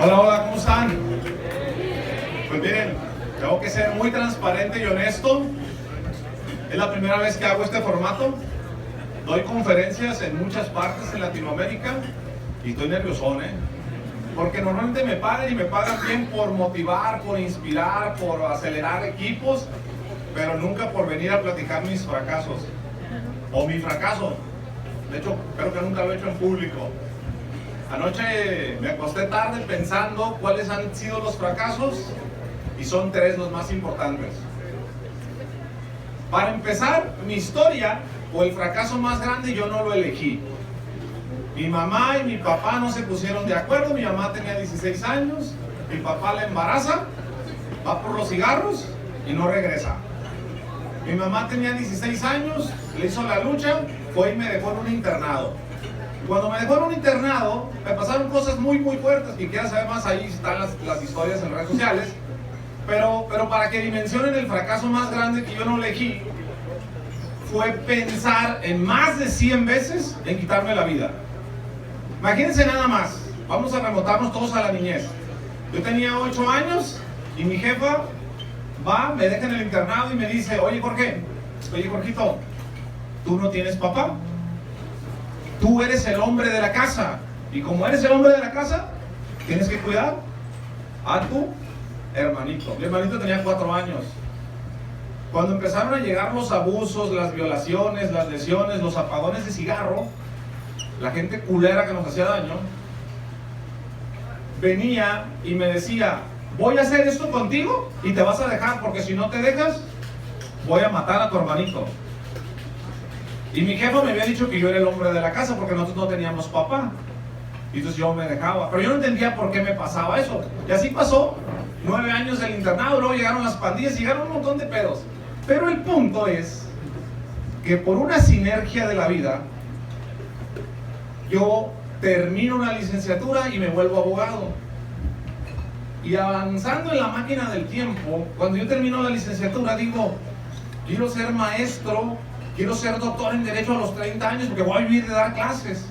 Hola, hola, ¿cómo están? Pues miren, tengo que ser muy transparente y honesto. Es la primera vez que hago este formato. Doy conferencias en muchas partes en Latinoamérica y estoy nerviosón, porque normalmente me pagan y me pagan bien por motivar, por inspirar, por acelerar equipos, pero nunca por venir a platicar mis fracasos o mi fracaso. De hecho, creo que nunca lo he hecho en público. Anoche me acosté tarde pensando cuáles han sido los fracasos y son 3 los más importantes. Para empezar, mi historia o el fracaso más grande yo no lo elegí. Mi mamá y mi papá no se pusieron de acuerdo. Mi mamá tenía 16 años, mi papá la embaraza, va por los cigarros y no regresa. Mi mamá tenía 16 años, le hizo la lucha, fue y me dejó en un internado. Cuando me dejó en un internado, me pasaron cosas muy fuertes. Quien quiera saber más, ahí están las historias en redes sociales. Pero para que dimensionen el fracaso más grande que yo no elegí, fue pensar en más de 100 veces en quitarme la vida. Imagínense nada más, vamos a remontarnos todos a la niñez. Yo tenía 8 años y mi jefa va, me deja en el internado y me dice: oye Jorgito, tú no tienes papá, tú eres el hombre de la casa, y como eres el hombre de la casa, tienes que cuidar a tu hermanito. Mi hermanito tenía 4 años. Cuando empezaron a llegar los abusos, las violaciones, las lesiones, los apagones de cigarro, la gente culera que nos hacía daño, venía y me decía: voy a hacer esto contigo y te vas a dejar, porque si no te dejas, voy a matar a tu hermanito. Y mi jefa me había dicho que yo era el hombre de la casa porque nosotros no teníamos papá. Y entonces yo me dejaba. Pero yo no entendía por qué me pasaba eso. Y así pasó 9 años del internado, luego llegaron las pandillas, llegaron un montón de pedos. Pero el punto es que por una sinergia de la vida, yo termino una licenciatura y me vuelvo abogado. Y avanzando en la máquina del tiempo, cuando yo termino la licenciatura, digo: quiero ser maestro, quiero ser doctor en Derecho a los 30 años, porque voy a vivir de dar clases.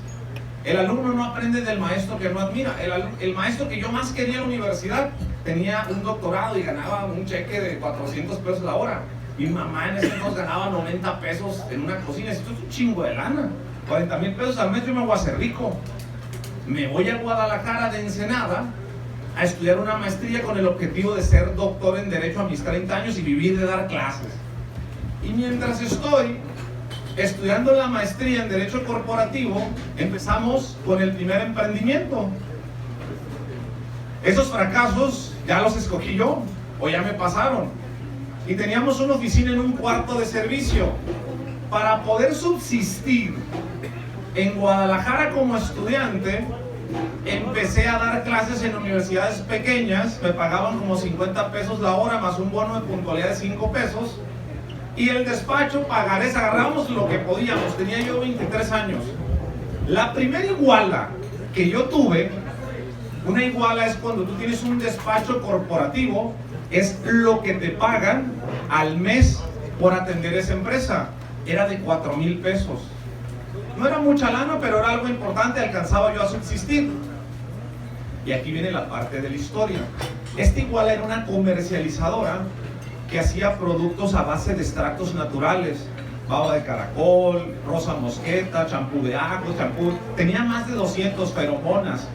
El alumno no aprende del maestro que no admira. El maestro que yo más quería en la universidad tenía un doctorado y ganaba un cheque de 400 pesos la hora. Mi mamá en ese entonces ganaba 90 pesos en una cocina. Esto es un chingo de lana. 40,000 pesos al mes, yo me voy a hacer rico. Me voy a Guadalajara de Ensenada a estudiar una maestría con el objetivo de ser doctor en Derecho a mis 30 años y vivir de dar clases. Y mientras estoy estudiando la maestría en Derecho Corporativo, empezamos con el primer emprendimiento. Esos fracasos ya los escogí yo, o ya me pasaron. Y teníamos una oficina en un cuarto de servicio. Para poder subsistir en Guadalajara como estudiante, empecé a dar clases en universidades pequeñas. Me pagaban como 50 pesos la hora, más un bono de puntualidad de 5 pesos. Y el despacho, pagarés, agarrábamos lo que podíamos. Tenía yo 23 años. La primera iguala que yo tuve, una iguala es cuando tú tienes un despacho corporativo, es lo que te pagan al mes por atender esa empresa. Era de 4,000 pesos. No era mucha lana, pero era algo importante, alcanzaba yo a subsistir. Y aquí viene la parte de la historia. Esta iguala era una comercializadora que hacía productos a base de extractos naturales: baba de caracol, rosa mosqueta, champú de ajo, champú. Tenía más de 200 feromonas.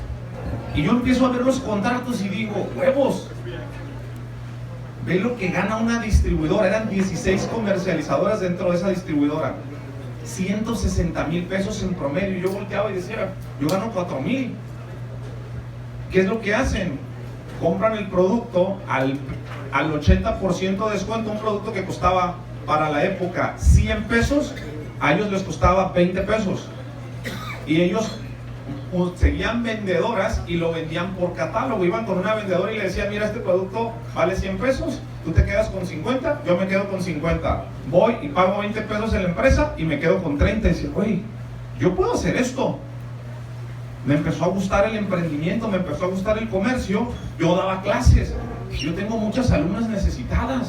Y yo empiezo a ver los contratos y digo: huevos, ve lo que gana una distribuidora. Eran 16 comercializadoras dentro de esa distribuidora, 160,000 pesos en promedio. Y yo volteaba y decía: yo gano 4,000. ¿Qué es lo que hacen? Compran el producto al 80% de descuento. Un producto que costaba para la época 100 pesos, a ellos les costaba 20 pesos. Y ellos seguían vendedoras y lo vendían por catálogo. Iban con una vendedora y le decían: mira, este producto vale 100 pesos, tú te quedas con 50, yo me quedo con 50. Voy y pago 20 pesos en la empresa y me quedo con 30. Y dice: oye, yo puedo hacer esto. Me empezó a gustar el emprendimiento, me empezó a gustar el comercio. Yo daba clases, yo tengo muchas alumnas necesitadas,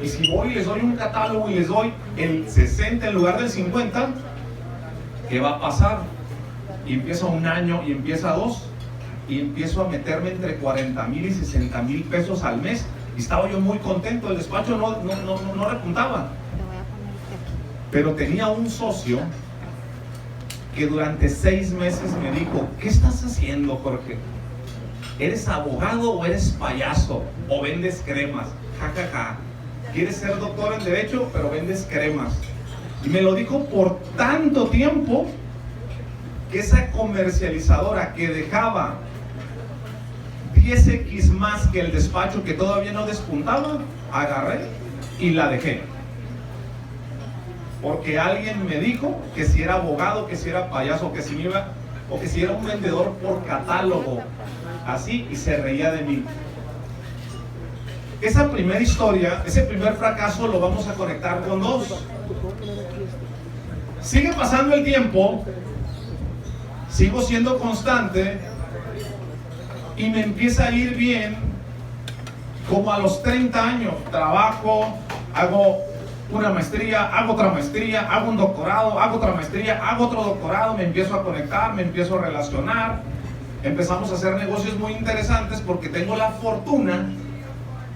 y si voy y les doy un catálogo y les doy el 60 en lugar del 50, ¿qué va a pasar? Y empieza un año y empieza 2, y empiezo a meterme entre 40,000 y 60,000 pesos al mes. Y estaba yo muy contento, el despacho no repuntaba. Pero tenía un socio que durante 6 meses me dijo: ¿qué estás haciendo, Jorge? ¿Eres abogado o eres payaso? ¿O vendes cremas? Ja, ja, ja. ¿Quieres ser doctor en derecho, pero vendes cremas? Y me lo dijo por tanto tiempo que esa comercializadora que dejaba 10x más que el despacho, que todavía no despuntaba, agarré y la dejé. Porque alguien me dijo que si era abogado, que si era payaso, que si me iba, o que si era un vendedor por catálogo, así, y se reía de mí. Esa primera historia, ese primer fracaso, lo vamos a conectar con dos. Sigue pasando el tiempo, sigo siendo constante y me empieza a ir bien. Como a los 30 años, trabajo, hago una maestría, hago otra maestría, hago un doctorado, hago otra maestría, hago otro doctorado, me empiezo a conectar, me empiezo a relacionar, empezamos a hacer negocios muy interesantes porque tengo la fortuna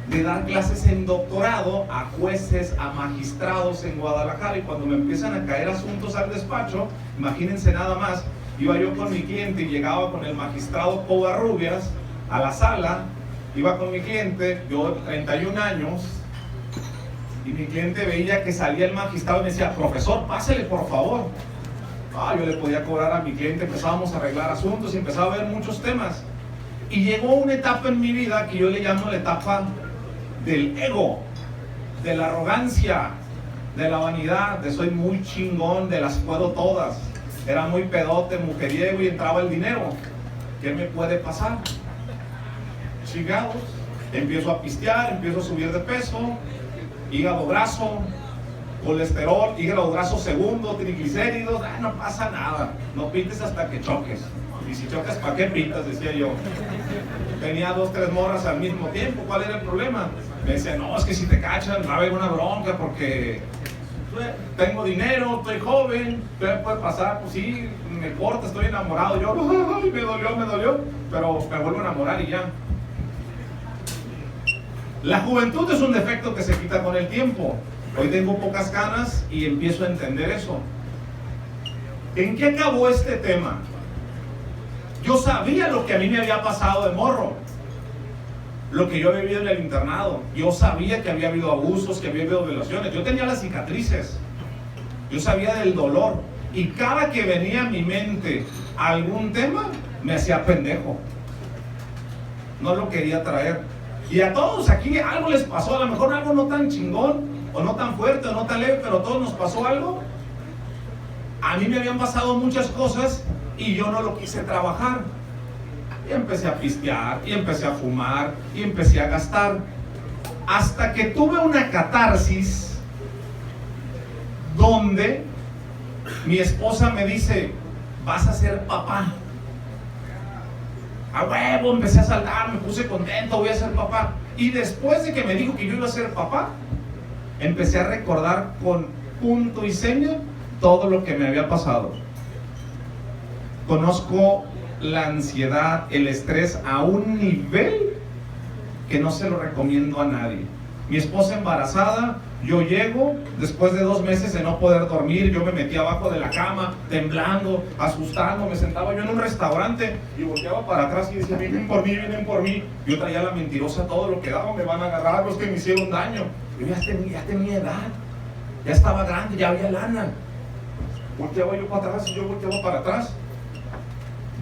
de dar clases en doctorado a jueces, a magistrados en Guadalajara, y cuando me empiezan a caer asuntos al despacho, imagínense nada más, iba yo con mi cliente y llegaba con el magistrado Covarrubias a la sala, iba con mi cliente, yo 31 años, y mi cliente veía que salía el magistrado y me decía: profesor, pásele por favor. Yo le podía cobrar a mi cliente, empezábamos a arreglar asuntos y empezaba a ver muchos temas. Y llegó una etapa en mi vida que yo le llamo la etapa del ego, de la arrogancia, de la vanidad, de soy muy chingón, de las puedo todas. Era muy pedote, mujeriego y entraba el dinero. ¿Qué me puede pasar? Chingados. Empiezo a pistear, empiezo a subir de peso, hígado graso, colesterol, hígado graso segundo, triglicéridos. No pasa nada, no pites hasta que choques. Y si chocas, ¿para qué pitas? Decía yo. Tenía 2, 3 morras al mismo tiempo. ¿Cuál era el problema? Me decía: no, es que si te cachan va a haber una bronca porque tengo dinero, estoy joven, ¿qué puede pasar? Pues sí, me corta, estoy enamorado. Yo, ay, me dolió, pero me vuelvo a enamorar y ya. La juventud es un defecto que se quita con el tiempo. Hoy tengo pocas canas y empiezo a entender eso. ¿En qué acabó este tema? Yo sabía lo que a mí me había pasado de morro, lo que yo había vivido en el internado. Yo sabía que había habido abusos, que había habido violaciones. Yo tenía las cicatrices, yo sabía del dolor, y cada que venía a mi mente algún tema, me hacía pendejo. No lo quería traer. Y a todos aquí algo les pasó, a lo mejor algo no tan chingón, o no tan fuerte, o no tan leve, pero a todos nos pasó algo. A mí me habían pasado muchas cosas y yo no lo quise trabajar. Y empecé a pistear, y empecé a fumar, y empecé a gastar. Hasta que tuve una catarsis donde mi esposa me dice: vas a ser papá. A huevo, empecé a saltar, me puse contento, voy a ser papá. Y después de que me dijo que yo iba a ser papá, empecé a recordar con punto y seña todo lo que me había pasado. Conozco la ansiedad, el estrés a un nivel que no se lo recomiendo a nadie. Mi esposa embarazada, yo llego, después de 2 meses de no poder dormir, yo me metí abajo de la cama, temblando, asustando, me sentaba yo en un restaurante y volteaba para atrás y decía: vienen por mí, vienen por mí. Yo traía la mentirosa, todo lo que daba, me van a agarrar los que me hicieron daño. Yo ya tenía edad, ya estaba grande, ya había lana. Volteaba yo para atrás y yo volteaba para atrás.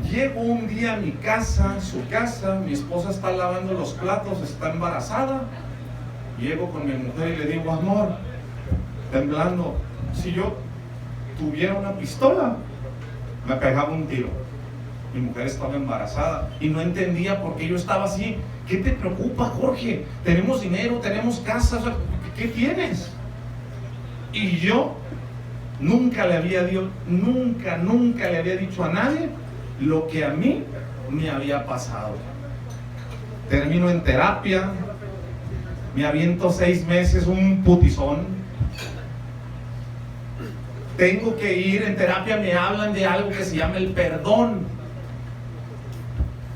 Llego un día a mi casa, su casa, mi esposa está lavando los platos, está embarazada. Llego con mi mujer y le digo: amor, temblando, si yo tuviera una pistola, me pegaba un tiro. Mi mujer estaba embarazada y no entendía por qué yo estaba así. ¿Qué te preocupa, Jorge? Tenemos dinero, tenemos casa, ¿qué tienes? Y yo nunca le había dicho a nadie lo que a mí me había pasado. Termino en terapia, me aviento 6 meses, un putizón. Tengo que ir en terapia, me hablan de algo que se llama el perdón.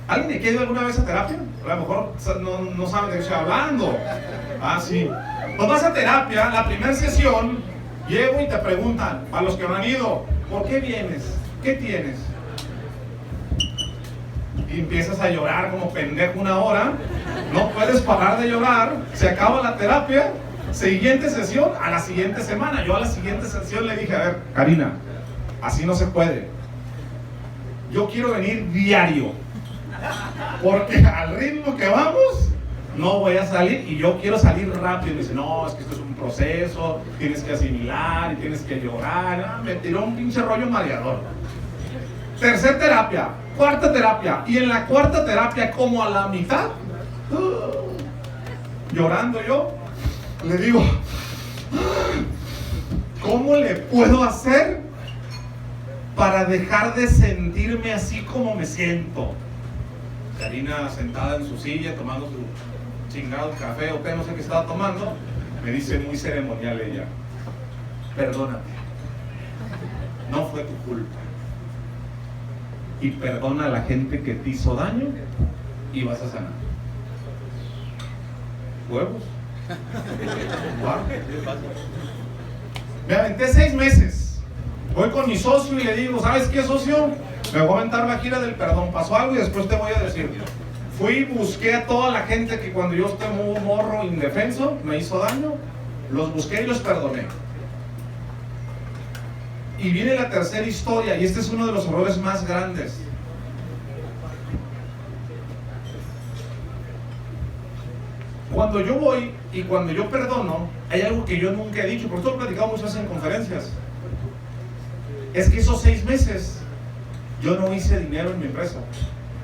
¿Alguien que ha ido alguna vez a terapia? A lo mejor no saben de qué estoy hablando. Ah, sí. Pues vas a terapia, la primera sesión, llego y te preguntan, a los que no han ido, ¿por qué vienes? ¿Qué tienes? Y empiezas a llorar como pendejo una hora, no puedes parar de llorar, se acaba la terapia, siguiente sesión, a la siguiente semana. Yo a la siguiente sesión le dije, a ver, Karina, así no se puede. Yo quiero venir diario, porque al ritmo que vamos, no voy a salir y yo quiero salir rápido. Y me dice, no, es que esto es un proceso, tienes que asimilar y tienes que llorar. Me tiró un pinche rollo mareador. Tercera terapia, cuarta terapia, y en la cuarta terapia, como a la mitad, llorando yo, le digo, ¿cómo le puedo hacer para dejar de sentirme así como me siento? Karina, sentada en su silla, tomando su chingado café o té, no sé qué estaba tomando, me dice muy ceremonial ella, perdónate, no fue tu culpa. Y perdona a la gente que te hizo daño y vas a sanar. ¿Huevos? Me aventé 6 meses. Voy con mi socio y le digo, ¿sabes qué, socio? Me voy a aventar la gira del perdón. Pasó algo y después te voy a decir. Fui, busqué a toda la gente que cuando yo estaba un morro indefenso, me hizo daño. Los busqué y los perdoné. Y viene la tercera historia, y este es uno de los errores más grandes. Cuando yo voy y cuando yo perdono, hay algo que yo nunca he dicho, porque esto lo he platicado muchas veces en conferencias. Es que esos 6 meses yo no hice dinero en mi empresa.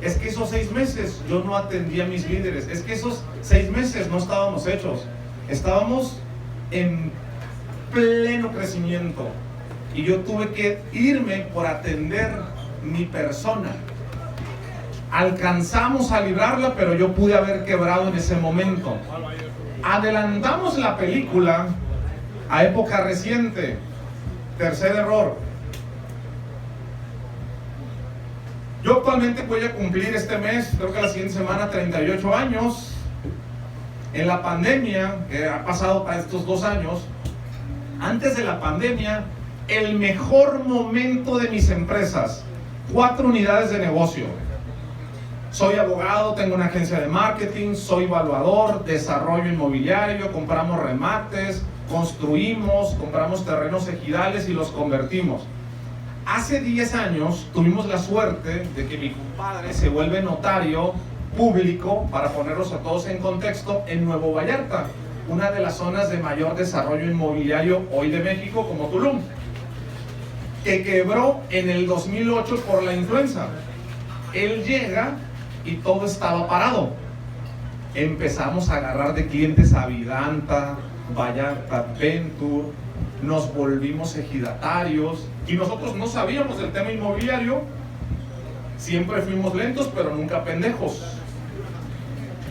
Es que esos 6 meses yo no atendí a mis líderes. Es que esos 6 meses no estábamos hechos. Estábamos en pleno crecimiento. Y yo tuve que irme por atender mi persona. Alcanzamos a librarla, pero yo pude haber quebrado en ese momento. Adelantamos la película a época reciente. Tercer error. Yo actualmente voy a cumplir este mes, creo que la siguiente semana, 38 años. En la pandemia, que ha pasado para estos 2 años, antes de la pandemia, el mejor momento de mis empresas, 4 unidades de negocio. Soy abogado, tengo una agencia de marketing, soy evaluador, desarrollo inmobiliario, compramos remates, construimos, compramos terrenos ejidales y los convertimos. Hace 10 años tuvimos la suerte de que mi compadre se vuelve notario público, para ponerlos a todos en contexto, en Nuevo Vallarta, una de las zonas de mayor desarrollo inmobiliario hoy de México, como Tulum, que quebró en el 2008 por la influenza. Él llega y todo estaba parado. Empezamos a agarrar de clientes a Vidanta, Vallarta Venture, nos volvimos ejidatarios y nosotros no sabíamos del tema inmobiliario. Siempre fuimos lentos, pero nunca pendejos.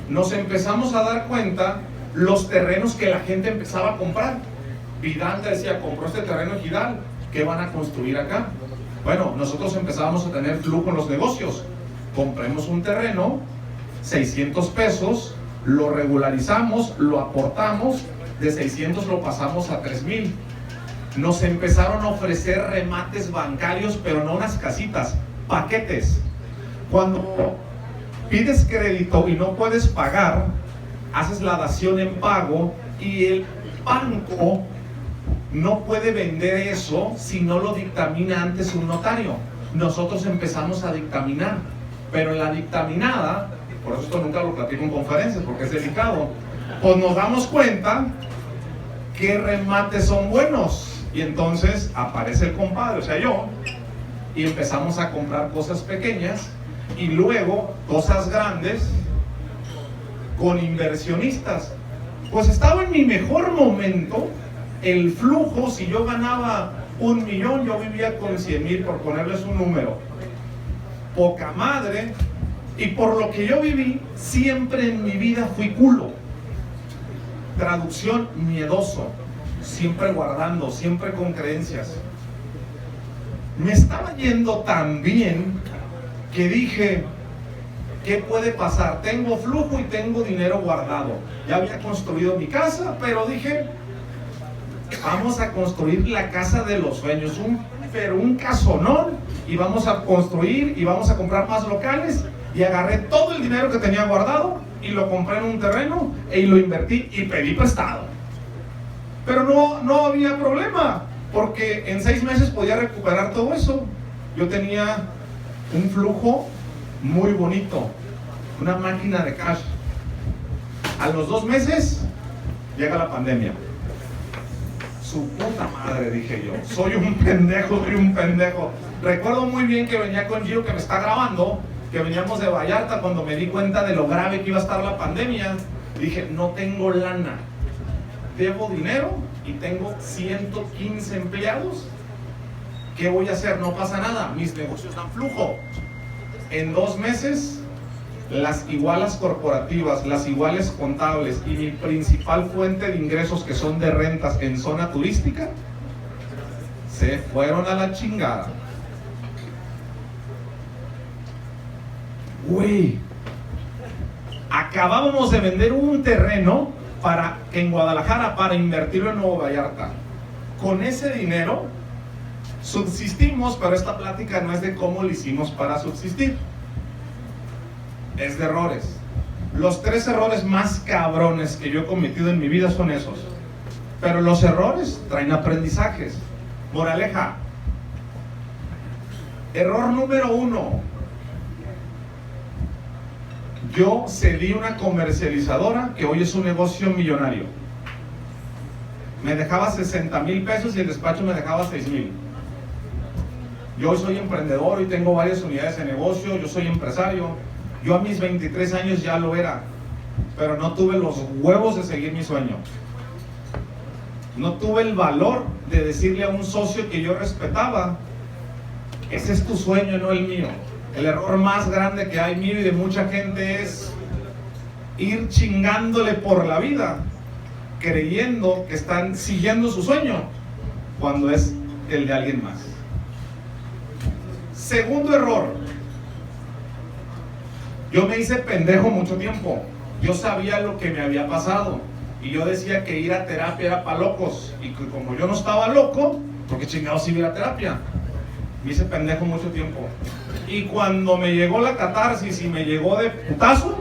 Nos empezamos a dar cuenta los terrenos que la gente empezaba a comprar. Vidanta decía, compró este terreno ejidal, ¿qué van a construir acá? Bueno, nosotros empezamos a tener flujo en los negocios. Compremos un terreno, 600 pesos, lo regularizamos, lo aportamos, de 600 lo pasamos a 3,000. Nos empezaron a ofrecer remates bancarios, pero no unas casitas, paquetes. Cuando pides crédito y no puedes pagar, haces la dación en pago y el banco no puede vender eso si no lo dictamina antes un notario. Nosotros empezamos a dictaminar, pero en la dictaminada, por eso esto nunca lo platico en conferencias porque es delicado, pues nos damos cuenta que remates son buenos. Y entonces aparece el compadre, o sea yo, y empezamos a comprar cosas pequeñas y luego cosas grandes con inversionistas. Pues estaba en mi mejor momento. El flujo, si yo ganaba 1 millón, yo vivía con 100,000, por ponerles un número. Poca madre. Y por lo que yo viví, siempre en mi vida fui culo. Traducción, miedoso. Siempre guardando, siempre con creencias. Me estaba yendo tan bien que dije, ¿qué puede pasar? Tengo flujo y tengo dinero guardado. Ya había construido mi casa, pero dije, vamos a construir la casa de los sueños, pero un casonón, y vamos a construir y vamos a comprar más locales. Y agarré todo el dinero que tenía guardado y lo compré en un terreno y lo invertí y pedí prestado. Pero no había problema, porque en 6 meses podía recuperar todo eso. Yo tenía un flujo muy bonito, una máquina de cash. A los 2 meses llega la pandemia. Su puta madre, dije yo, soy un pendejo. Recuerdo muy bien que venía con Gio, que me está grabando, que veníamos de Vallarta, cuando me di cuenta de lo grave que iba a estar la pandemia. Dije, no tengo lana, debo dinero y tengo 115 empleados. ¿Qué voy a hacer? No pasa nada, mis negocios dan flujo. En 2 meses, las igualas corporativas, las iguales contables y mi principal fuente de ingresos, que son de rentas en zona turística, se fueron a la chingada. Güey, acabábamos de vender un terreno en Guadalajara para invertirlo en Nuevo Vallarta. Con ese dinero subsistimos, pero esta plática no es de cómo lo hicimos para subsistir, es de errores. Los 3 errores más cabrones que yo he cometido en mi vida son esos, pero los errores traen aprendizajes. Moraleja, error número 1: yo cedí una comercializadora que hoy es un negocio millonario. Me dejaba 60,000 pesos y el despacho me dejaba 6,000. Yo soy emprendedor y tengo varias unidades de negocio, yo soy empresario. Yo a mis 23 años ya lo era, pero no tuve los huevos de seguir mi sueño. No tuve el valor de decirle a un socio que yo respetaba, ese es tu sueño, no el mío. El error más grande que hay mío y de mucha gente es ir chingándole por la vida, creyendo que están siguiendo su sueño, cuando es el de alguien más. Segundo error: yo me hice pendejo mucho tiempo. Yo sabía lo que me había pasado y yo decía que ir a terapia era para locos, y que como yo no estaba loco, ¿por qué chingados iba a ir a terapia? Me hice pendejo mucho tiempo. Y cuando me llegó la catarsis y me llegó de putazo,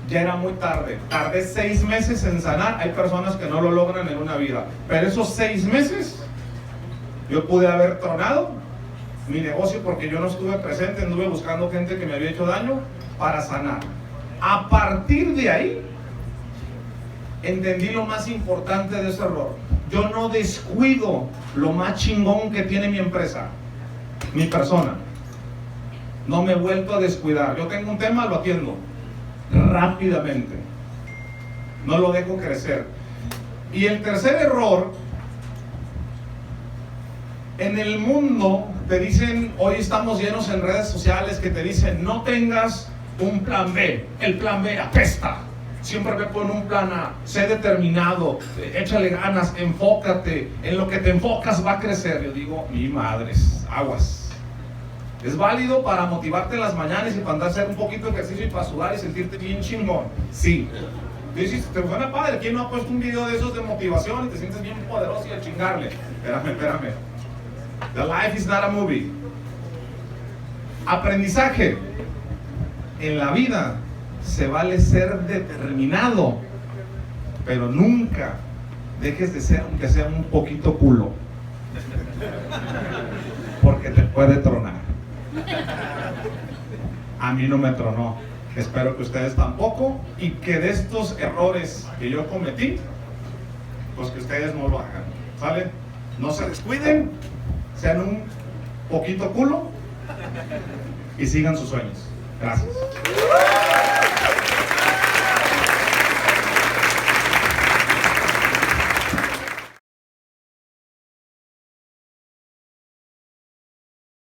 ya era muy tarde. Tardé 6 meses en sanar. Hay personas que no lo logran en una vida, pero esos 6 meses yo pude haber tronado mi negocio, porque yo no estuve presente, anduve buscando gente que me había hecho daño para sanar. A partir de ahí entendí lo más importante de ese error. Yo no descuido lo más chingón que tiene mi empresa, mi persona. No me he vuelto a descuidar. Yo tengo un tema, lo atiendo rápidamente, no lo dejo crecer. Y el tercer error: en el mundo te dicen, hoy estamos llenos en redes sociales que te dicen, no tengas un plan B, el plan B apesta. Siempre me ponen un plan A, sé determinado, échale ganas, enfócate, en lo que te enfocas va a crecer. Yo digo, mi madres, aguas. Es válido para motivarte en las mañanas y para andar a hacer un poquito de ejercicio y para sudar y sentirte bien chingón, sí. Dices, te suena padre, ¿quién no ha puesto un video de esos de motivación y te sientes bien poderoso y a chingarle? Espérame. The life is not a movie. Aprendizaje: en la vida se vale ser determinado, pero nunca dejes de ser, aunque sea un poquito culo, porque te puede tronar. A mí no me tronó, espero que ustedes tampoco, y que de estos errores que yo cometí, pues que ustedes no lo hagan, ¿sale? No se descuiden, sean un poquito culo y sigan sus sueños. Gracias.